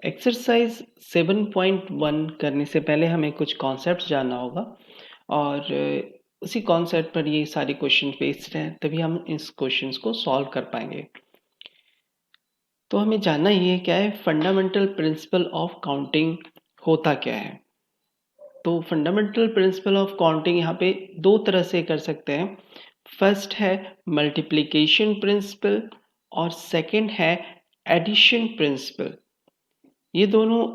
Exercise 7.1 करने से पहले हमें कुछ कॉन्सेप्ट्स जानना होगा और उसी कॉन्सेप्ट पर ये सारे क्वेश्चन बेस्ड हैं, तभी हम इस क्वेश्चंस को सॉल्व कर पाएंगे। तो हमें जानना ये क्या है, फंडामेंटल प्रिंसिपल ऑफ काउंटिंग होता क्या है। तो फंडामेंटल प्रिंसिपल ऑफ काउंटिंग यहाँ पे दो तरह से कर सकते हैं। फर्स्ट है मल्टीप्लिकेशन प्रिंसिपल और सेकंड है एडिशन प्रिंसिपल। ये दोनों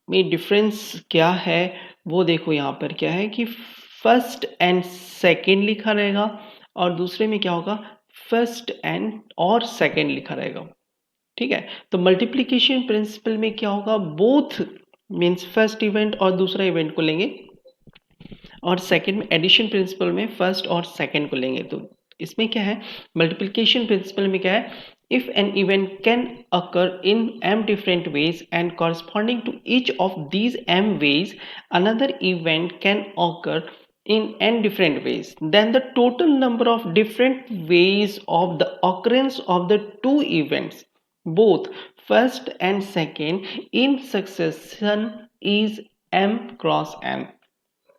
में डिफरेंस क्या है वो देखो। यहाँ पर क्या है कि फर्स्ट एंड सेकंड लिखा रहेगा और दूसरे में क्या होगा, फर्स्ट एंड और सेकंड लिखा रहेगा। ठीक है, तो मल्टीप्लिकेशन प्रिंसिपल में क्या होगा, बोथ मीन्स फर्स्ट इवेंट और दूसरा इवेंट को लेंगे और सेकंड में एडिशन प्रिंसिपल में फर्स्ट और सेकंड को लेंगे। तो इसमें क्या है, मल्टीप्लिकेशन प्रिंसिपल में क्या है, if an event can occur in m different ways and corresponding to each of these m ways another event can occur in n different ways, then the total number of different ways of the occurrence of the two events both first and second in succession is m cross n।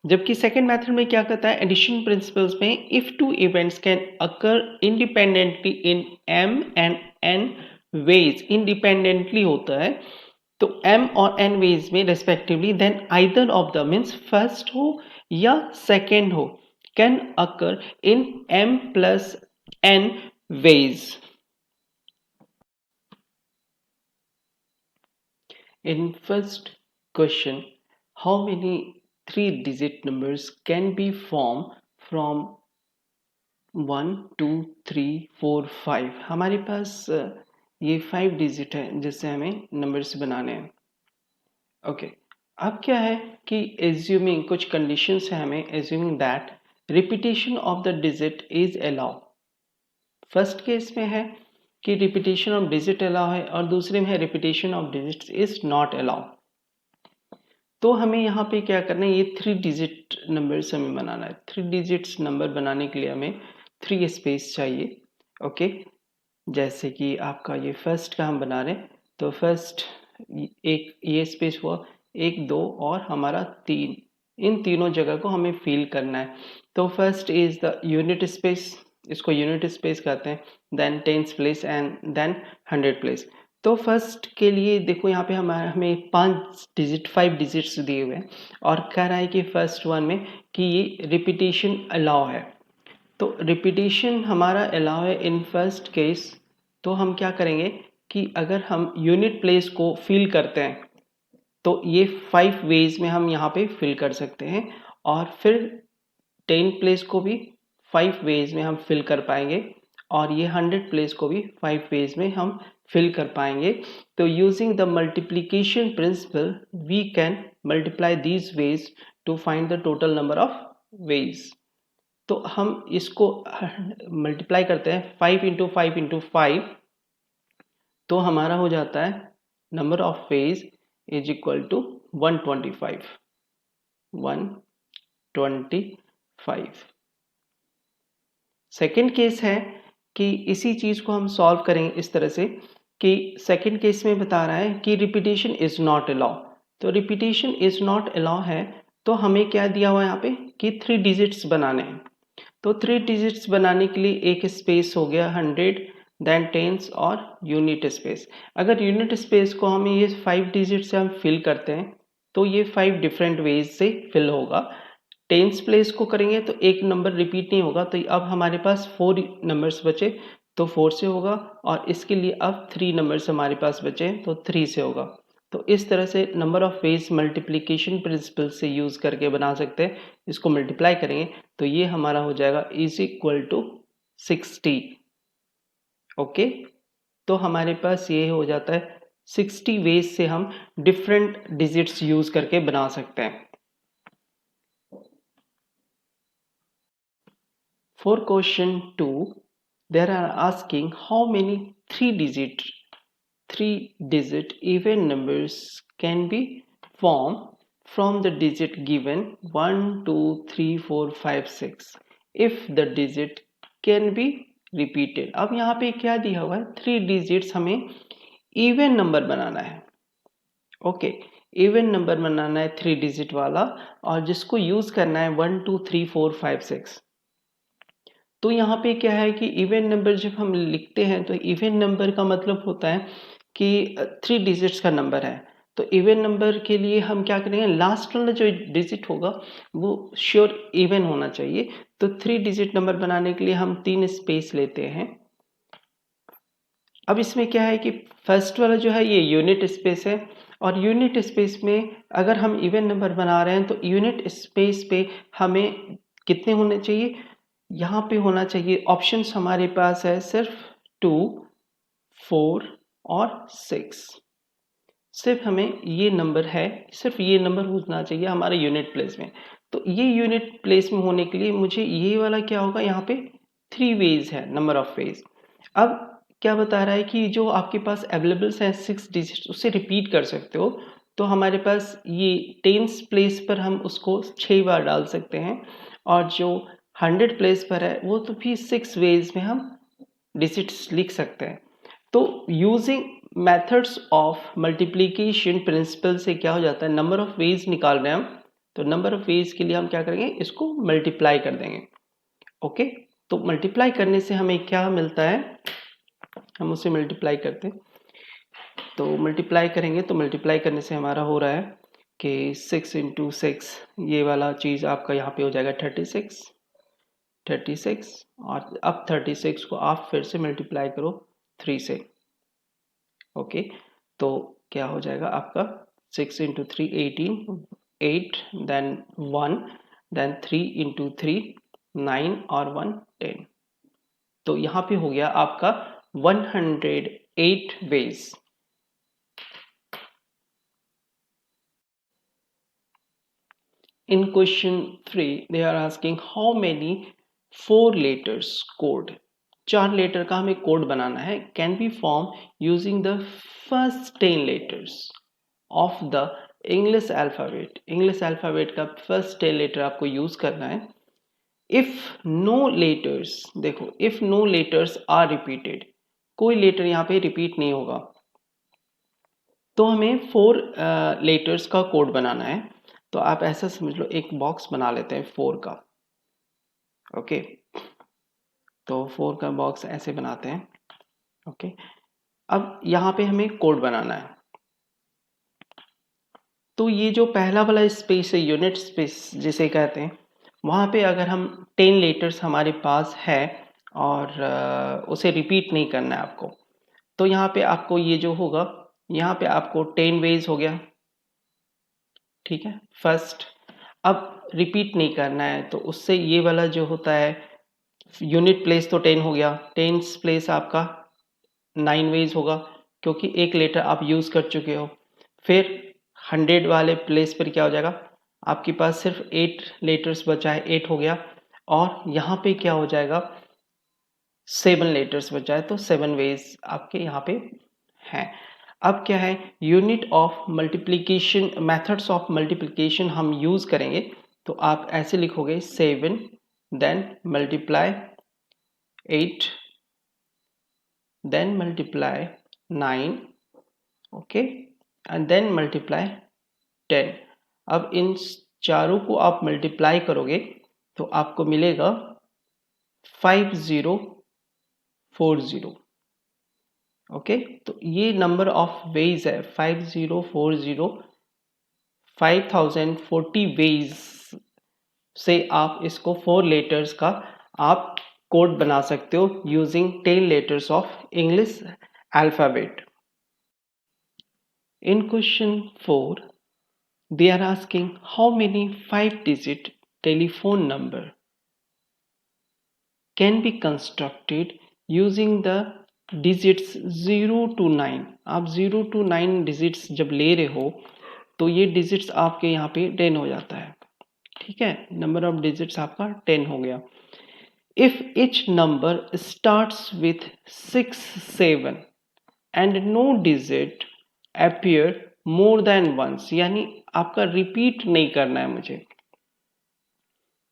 जबकि second method में क्या करता है, addition principles में if two events can occur independently in m and n ways, independently होता है तो m और n वेज में respectively, then either of the means first हो या सेकेंड हो can occur in m plus n ways. In first question, how many three-digit numbers can be formed from 1 2 3 4 5। हमारे पास ये 5 डिजिट है जिससे हमें नंबर्स बनाने हैं। ओके, अब क्या है कि एज्यूमिंग कुछ कंडीशंस है, हमें assuming that repetition of the digit is allow. First case में है कि रिपीटेशन ऑफ डिजिट अलाउ है और दूसरे में है repetition of digit is not allow. तो हमें यहाँ पे क्या करना है, ये 3 डिजिट नंबर्स हमें बनाना है। 3 डिजिट्स नंबर बनाने के लिए हमें 3 स्पेस चाहिए। ओके, जैसे कि आपका ये फर्स्ट का हम बना रहे हैं तो फर्स्ट एक ये स्पेस हुआ, 1 2 और हमारा 3, इन तीनों जगह को हमें फिल करना है। तो first is the unit space, इसको यूनिट स्पेस कहते हैं, then tens place and then 100 place. तो फर्स्ट के लिए देखो यहाँ पे हमें 5 डिजिट्स दिए हुए हैं और कह रहा है कि फर्स्ट वन में कि ये रिपीटेशन अलाउ है। तो रिपीटेशन हमारा अलाउ है इन फर्स्ट केस। तो हम क्या करेंगे कि अगर हम यूनिट प्लेस को फिल करते हैं तो ये 5 वेज में हम यहाँ पे फिल कर सकते हैं और फिर 10 प्लेस को भी 5 वेज में हम फिल कर पाएंगे और ये 100 प्लेस को भी 5 वेज में हम फिल कर पाएंगे। तो using the multiplication principle we can multiply these ways to find the total number of ways. तो हम इसको मल्टीप्लाई करते हैं 5 इंटू 5 इंटू 5, तो हमारा हो जाता है number of ways is equal to 125। 125। Second case है कि इसी चीज को हम सॉल्व करेंगे इस तरह से कि सेकेंड केस में बता रहा है कि रिपीटेशन इज नॉट अलाउ। तो रिपीटेशन इज नॉट अलाउ है तो हमें क्या दिया हुआ है यहाँ पे कि 3 डिजिट्स बनाने हैं। तो 3 डिजिट्स बनाने के लिए एक स्पेस हो गया 100, देन टेंस और यूनिट स्पेस। अगर यूनिट स्पेस को हम ये 5 डिजिट से हम फिल करते हैं तो ये 5 डिफरेंट वेज से फिल होगा। टेंस प्लेस को करेंगे तो एक नंबर रिपीट नहीं होगा, तो अब हमारे पास 4 नंबर्स बचे तो 4 से होगा और इसके लिए अब 3 नंबर्स हमारे पास बचे तो 3 से होगा। तो इस तरह से number of ways multiplication principle से यूज करके बना सकते हैं। इसको मल्टीप्लाई करेंगे तो ये हमारा हो जाएगा इज इक्वल टू 60। ओके, तो हमारे पास ये हो जाता है 60 वेज से हम डिफरेंट डिजिट्स यूज करके बना सकते हैं। For question 2, they are asking how many three-digit even numbers can be formed from the digit given 1 2 3 4 5 6 if the digit can be repeated। अब यहाँ पे क्या दिया हुआ है, 3 डिजिट्स हमें इवन नंबर बनाना है। ओके, इवन नंबर बनाना है 3 डिजिट वाला और जिसको यूज करना है 1 2 3 4 5 6। तो यहाँ पे क्या है कि इवन नंबर जब हम लिखते हैं तो इवन नंबर का मतलब होता है कि 3 डिजिट्स का नंबर है। तो इवन नंबर के लिए हम क्या करेंगे, लास्ट वाला जो डिजिट होगा वो श्योर इवन होना चाहिए। तो 3 डिजिट नंबर बनाने के लिए हम 3 स्पेस लेते हैं। अब इसमें क्या है कि फर्स्ट वाला जो है ये यूनिट स्पेस है और यूनिट स्पेस में अगर हम इवन नंबर बना रहे हैं तो यूनिट स्पेस पे हमें कितने होने चाहिए, यहाँ पे होना चाहिए ऑप्शंस हमारे पास है सिर्फ 2 4 और 6। सिर्फ हमें ये नंबर है, सिर्फ ये नंबर होना चाहिए हमारे यूनिट प्लेस में। तो ये यूनिट प्लेस में होने के लिए मुझे ये वाला क्या होगा, यहाँ पे 3 वेज है, नंबर ऑफ वेज। अब क्या बता रहा है कि जो आपके पास अवेलेबल्स हैं 6 डिजिट उसे रिपीट कर सकते हो। तो हमारे पास ये टेंस प्लेस पर हम उसको 6 बार डाल सकते हैं और जो 100 प्लेस पर है वो तो भी 6 वेज में हम डिजिट्स लिख सकते हैं। तो using methods of multiplication principle से क्या हो जाता है, नंबर ऑफ वेज निकाल रहे हैं हम, तो नंबर ऑफ वेज के लिए हम क्या करेंगे, इसको मल्टीप्लाई कर देंगे। ओके, तो मल्टीप्लाई करने से हमें क्या मिलता है, हम उसे मल्टीप्लाई करते हैं। तो मल्टीप्लाई करेंगे तो मल्टीप्लाई करने से हमारा हो रहा है कि 6 इंटू 6, ये वाला चीज़ आपका यहाँ पे हो जाएगा 36 और अब 36 को आप फिर से मल्टीप्लाई करो 3 से। ओके, तो क्या हो जाएगा आपका 6 इंटू 3 18, 8 देन 1 देन 3 इंटू 3 9 और 1 10। तो यहाँ पे हो गया आपका 108 veg. In question 3 they are asking how many 4 letters code, 4 letter का हमें कोड बनाना है, can be form using the first 10 letters of the English alphabet. English alphabet का फर्स्ट 10 लेटर आपको यूज करना है। इफ नो लेटर्स, देखो if no letters are repeated, कोई लेटर यहाँ पे रिपीट नहीं होगा, तो हमें 4 लेटर्स का कोड बनाना है। तो आप ऐसा समझ लो, एक बॉक्स बना लेते हैं 4 का। ओके, तो 4 का बॉक्स ऐसे बनाते हैं। ओके, अब यहाँ पे हमें कोड बनाना है। तो ये जो पहला वाला स्पेस है, यूनिट स्पेस जिसे कहते हैं, वहाँ पे अगर हम 10 लेटर्स हमारे पास है और उसे रिपीट नहीं करना है आपको, तो यहाँ पे आपको ये जो होगा, यहाँ पे आपको 10 वेज हो गया, ठीक है फर्स्ट। अब रिपीट नहीं करना है तो उससे ये वाला जो होता है यूनिट प्लेस तो 10 हो गया, टेंस प्लेस आपका 9 वेज होगा क्योंकि एक लेटर आप यूज कर चुके हो। फिर 100 वाले प्लेस पर क्या हो जाएगा, आपके पास सिर्फ 8 लेटर्स बचा है, 8 हो गया। और यहाँ पे क्या हो जाएगा, 7 लेटर्स बचा है, तो 7 वेज आपके यहाँ पे हैं। अब क्या है, unit of multiplication, methods of multiplication हम यूज करेंगे। तो आप ऐसे लिखोगे 7 then multiply 8 then multiply 9, okay, and then multiply 10। अब इन चारों को आप मल्टीप्लाई करोगे तो आपको मिलेगा 5040। ओके, तो ये नंबर ऑफ वेज है 5040, 5040 वेज से आप इसको 4 लेटर्स का आप कोड बना सकते हो using 10 letters of English alphabet. In question 4 they are asking how many 5-digit telephone number can be constructed using the digits 0 to 9। आप 0 to 9 डिजिट्स जब ले रहे हो तो ये डिजिट्स आपके यहाँ पे 10 हो जाता है, ठीक है, नंबर ऑफ डिजिट्स आपका 10 हो गया। If each number starts with 6 7 and no digit appear more than once, यानी आपका रिपीट नहीं करना है मुझे।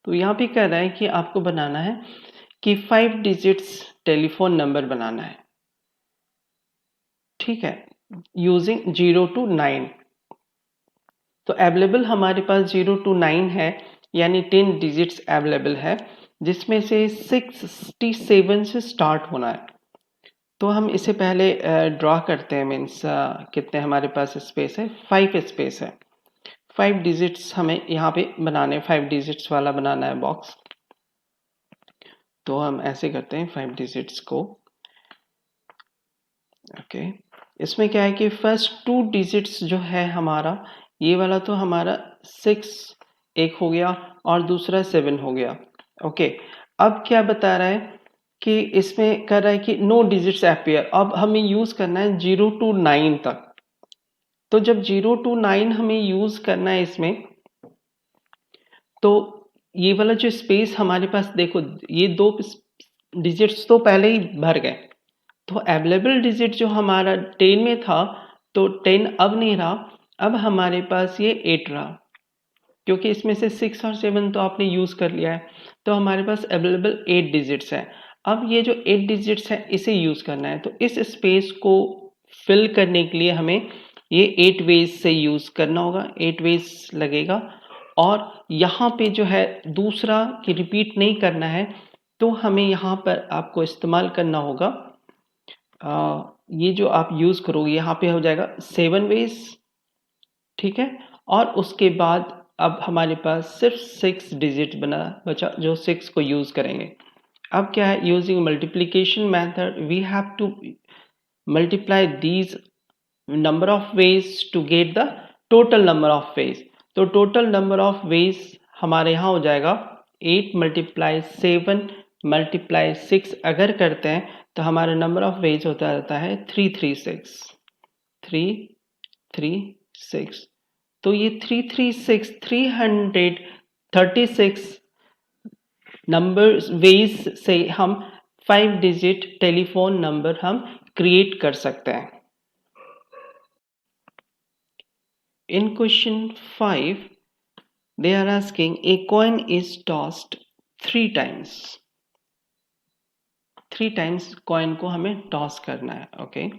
तो यहाँ पे कह रहा है कि आपको बनाना है कि 5 डिजिट्स टेलीफोन नंबर बनाना है, ठीक है, यूजिंग 0 to 9। तो अवेलेबल हमारे पास 0 to 9 है, यानी 10 डिजिट्स अवेलेबल है, जिसमें से 67 से स्टार्ट होना है। तो हम इसे पहले ड्रॉ करते हैं, मीन्स कितने हमारे पास स्पेस है, 5 स्पेस है। 5 डिजिट्स हमें यहाँ पे बनाने, 5 डिजिट्स वाला बनाना है बॉक्स। तो हम ऐसे करते हैं 5 डिजिट्स को। ओके, इसमें क्या है कि फर्स्ट 2 डिजिट्स जो है हमारा, ये वाला तो हमारा 6 एक हो गया और दूसरा 7 हो गया। ओके, अब क्या बता रहा है कि इसमें कर रहा है कि नो डिजिट्स अपीयर। अब हमें यूज करना है 0 to 9 तक। तो जब 0 to 9 हमें यूज करना है इसमें, तो ये वाला जो स्पेस हमारे पास देखो, ये 2 डिजिट्स तो पहले ही भर गए। तो अवेलेबल डिजिट जो हमारा 10 में था, तो 10 अब नहीं रहा, अब हमारे पास ये 8 रहा, क्योंकि इसमें से 6 और 7 तो आपने यूज कर लिया है। तो हमारे पास अवेलेबल 8 डिजिट्स है। अब ये जो 8 डिजिट्स है इसे यूज करना है, तो इस स्पेस को फिल करने के लिए हमें ये 8 वेज से यूज करना होगा, 8 वेज लगेगा। और यहाँ पे जो है दूसरा कि रिपीट नहीं करना है, तो हमें यहाँ पर आपको इस्तेमाल करना होगा, ये जो आप यूज करोगे यहाँ पे हो जाएगा 7 वेज, ठीक है। और उसके बाद अब हमारे पास सिर्फ 6 डिजिट बचा, जो 6 को यूज करेंगे। अब क्या है, using multiplication method we have to multiply these number of ways to get the total number of ways. तो टोटल नंबर ऑफ वेज हमारे यहाँ हो जाएगा 8 मल्टीप्लाई 7 मल्टीप्लाई 6 अगर करते हैं, तो हमारा नंबर ऑफ वेज होता रहता है 336 336। तो ये 336 336 नंबर वेज से हम 5 डिजिट टेलीफोन नंबर हम क्रिएट कर सकते हैं। In question 5, they are asking a coin is tossed 3 times. 3 times coin को हमें टॉस करना है, okay.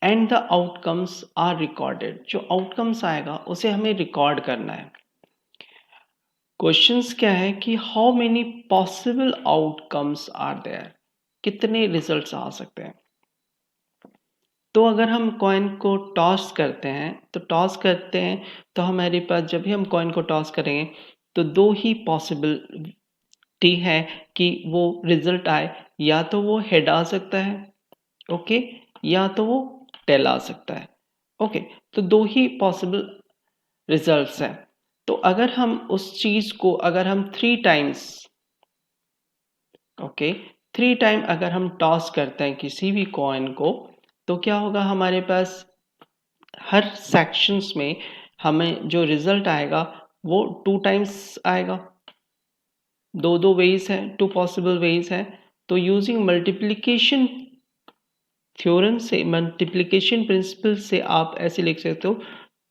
And the outcomes are recorded. जो आउटकम्स आएगा उसे हमें रिकॉर्ड करना है। क्वेश्चंस क्या है कि how many possible outcomes are there, कितने रिजल्ट्स आ सकते हैं। तो अगर हम कॉइन को टॉस करते हैं, तो हमारे पास जब भी हम कॉइन को टॉस करेंगे, तो 2 ही पॉसिबिलिटी है कि वो रिजल्ट आए, या तो वो हेड आ सकता है, ओके, या तो वो टेल आ सकता है, ओके। तो 2 ही पॉसिबल रिजल्ट्स हैं। तो अगर हम उस चीज को, अगर हम 3 टाइम्स, ओके, 3 टाइम अगर हम टॉस करते हैं किसी भी कॉइन को, तो क्या होगा, हमारे पास हर सेक्शंस में हमें जो रिजल्ट आएगा वो 2 टाइम्स आएगा। 2 वेज है, 2 पॉसिबल वेज है। तो यूजिंग मल्टीप्लिकेशन थ्योरम से, मल्टीप्लिकेशन प्रिंसिपल से आप ऐसे लिख सकते हो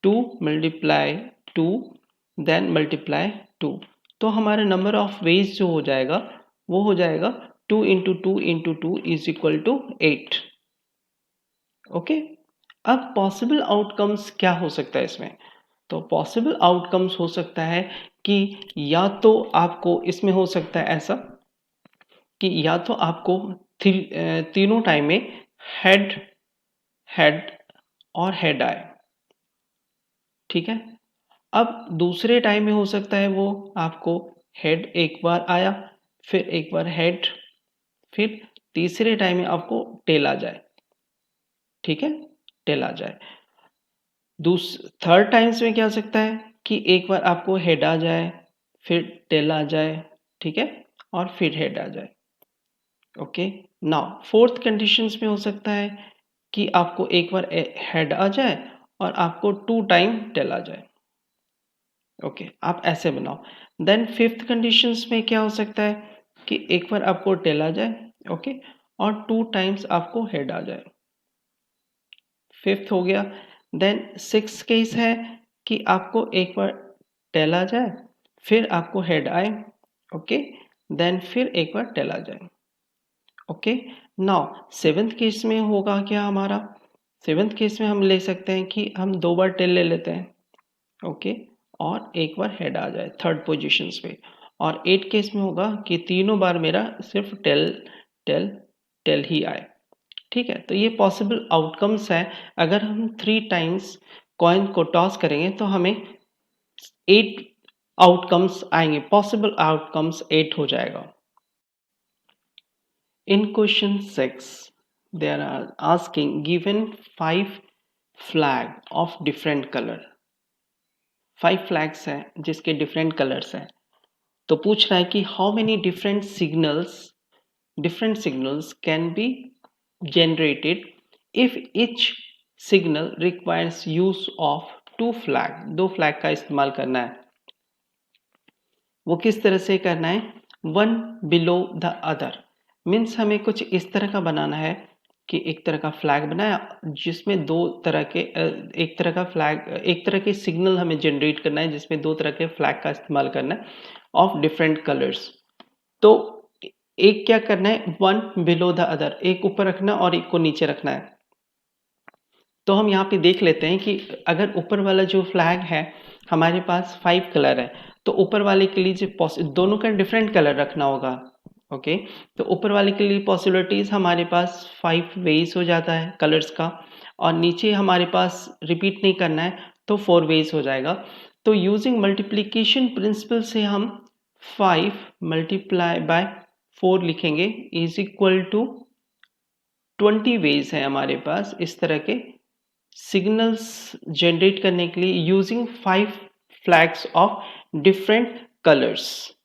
2 मल्टीप्लाई 2 देन मल्टीप्लाई 2। तो हमारा नंबर ऑफ वेज जो हो जाएगा वो हो जाएगा 2 into 2 into 2 is equal to 8, okay. अब पॉसिबल आउटकम्स क्या हो सकता है इसमें। तो पॉसिबल आउटकम्स हो सकता है कि या तो आपको इसमें हो सकता है ऐसा कि या तो आपको तीनों टाइम में हेड हेड और हेड आए, ठीक है। अब दूसरे टाइम में हो सकता है वो आपको हेड एक बार आया, फिर एक बार हेड, फिर तीसरे टाइम में आपको टेल आ जाए, ठीक है, टेल आ जाए। थर्ड टाइम्स में क्या हो सकता है कि एक बार आपको हेड आ जाए, फिर टेल आ जाए, ठीक है, और फिर हेड आ जाए, ओके। नाउ फोर्थ कंडीशंस में हो सकता है कि आपको एक बार हेड आ जाए और आपको 2 टाइम टेल आ जाए, ओके। आप ऐसे बनाओ। देन फिफ्थ कंडीशंस में क्या हो सकता है कि एक बार आपको टेल आ जाए, ओके, और 2 टाइम्स आपको हेड आ जाए, फिफ्थ हो गया। देन सिक्स केस है कि आपको एक बार टेल आ जाए, फिर आपको हेड आए, ओके, देन फिर एक बार टेल आ जाए, ओके। नाउ सेवेंथ केस में होगा क्या हमारा, सेवेंथ केस में हम ले सकते हैं कि हम 2 बार टेल ले लेते हैं, ओके, और एक बार हेड आ जाए थर्ड पोजीशंस पे। और 8 केस में होगा कि तीनों बार मेरा सिर्फ टेल टेल टेल ही आए। ठीक है, तो ये पॉसिबल आउटकम्स है। अगर हम 3 टाइम्स कॉइन को टॉस करेंगे तो हमें 8 आउटकम्स आएंगे, पॉसिबल आउटकम्स 8 हो जाएगा। In question 6, they are asking given 5 flag of different color, 5 flags हैं जिसके different colors हैं। तो पूछ रहा है कि how many different signals can be generated if each signal requires use of 2 flag, 2 flag का इस्तेमाल करना है। वो किस तरह से करना है, one below the other, means हमें कुछ इस तरह का बनाना है कि एक तरह का फ्लैग बनाया जिसमें दो तरह के एक तरह का फ्लैग, एक तरह के सिग्नल हमें जनरेट करना है जिसमें दो तरह के फ्लैग का इस्तेमाल करना है ऑफ डिफरेंट कलर्स। तो एक क्या करना है, वन बिलो द अदर, एक ऊपर रखना और एक को नीचे रखना है। तो हम यहाँ पे देख लेते हैं कि अगर ऊपर वाला जो फ्लैग है हमारे पास 5 कलर है, तो ऊपर वाले के लिए जो दोनों का डिफरेंट कलर रखना होगा। ओके, तो ऊपर वाले के लिए पॉसिबिलिटीज हमारे पास 5 वेज हो जाता है कलर्स का, और नीचे हमारे पास रिपीट नहीं करना है तो 4 वेज हो जाएगा। तो यूजिंग मल्टीप्लिकेशन प्रिंसिपल से हम 5 मल्टीप्लाई बाय 4 लिखेंगे इज इक्वल टू 20 वेज है हमारे पास इस तरह के सिग्नल्स जनरेट करने के लिए using 5 flags of different colours.